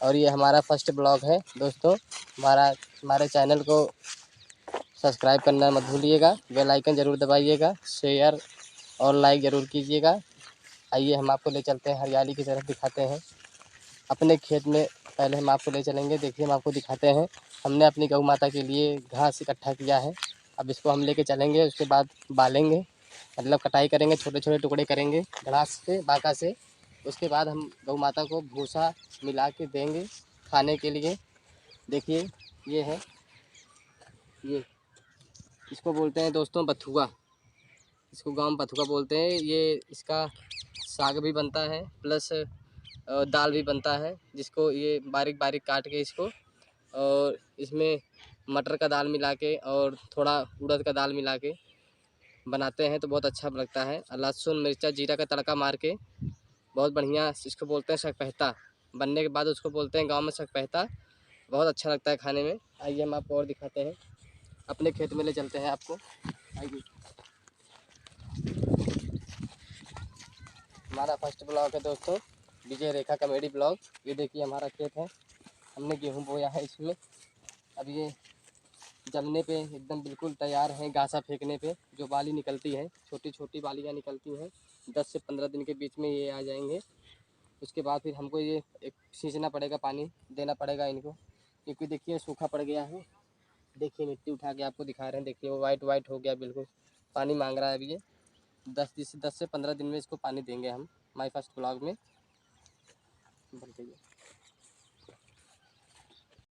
और ये हमारा फर्स्ट ब्लॉग है दोस्तों। हमारे चैनल को सब्सक्राइब करना मत भूलिएगा, बेल आइकन ज़रूर दबाइएगा, शेयर और लाइक ज़रूर कीजिएगा। आइए हम आपको ले चलते हैं हरियाली की तरफ, दिखाते हैं अपने खेत में। पहले हम आपको ले चलेंगे, देखिए हम आपको दिखाते हैं। हमने अपनी गौ माता के लिए घास इकट्ठा किया है, अब इसको हम लेके चलेंगे। उसके बाद बालेंगे, मतलब कटाई करेंगे, छोटे छोटे टुकड़े करेंगे घास से, बाका से। उसके बाद हम गौ माता को भूसा मिला के देंगे खाने के लिए। देखिए ये है, ये इसको बोलते हैं दोस्तों बथुआ, इसको गाँव में बथुआ बोलते हैं। ये इसका साग भी बनता है, प्लस दाल भी बनता है, जिसको ये बारीक बारीक काट के इसको, और इसमें मटर का दाल मिला के और थोड़ा उड़द का दाल मिला के बनाते हैं तो बहुत अच्छा लगता है। लहसुन मिर्चा जीरा का तड़का मार के बहुत बढ़िया, इसको बोलते हैं सकपहता। बनने के बाद उसको बोलते हैं गांव में सकपहता। बहुत अच्छा लगता है खाने में। आइए हम आपको और दिखाते हैं, अपने खेत में ले चलते हैं आपको। आइए, हमारा फर्स्ट ब्लॉग है दोस्तों, विजय रेखा कॉमेडी ब्लॉग। ये देखिए हमारा खेत है, हमने गेहूँ बोया है इसमें। अब ये जमने पे एकदम बिल्कुल तैयार है, गासा फेंकने पे। जो बाली निकलती है, छोटी छोटी बालियाँ निकलती हैं, 10 से 15 दिन के बीच में ये आ जाएंगे। उसके बाद फिर हमको ये एक सींचना पड़ेगा, पानी देना पड़ेगा इनको, क्योंकि देखिए सूखा पड़ गया है। देखिए मिट्टी उठा के आपको दिखा रहे हैं, देखिए वो वाइट वाइट हो गया बिल्कुल, पानी मांग रहा है अभी ये। 10 से 15 दिन में इसको पानी देंगे हम, माई फर्स्ट ब्लॉग में।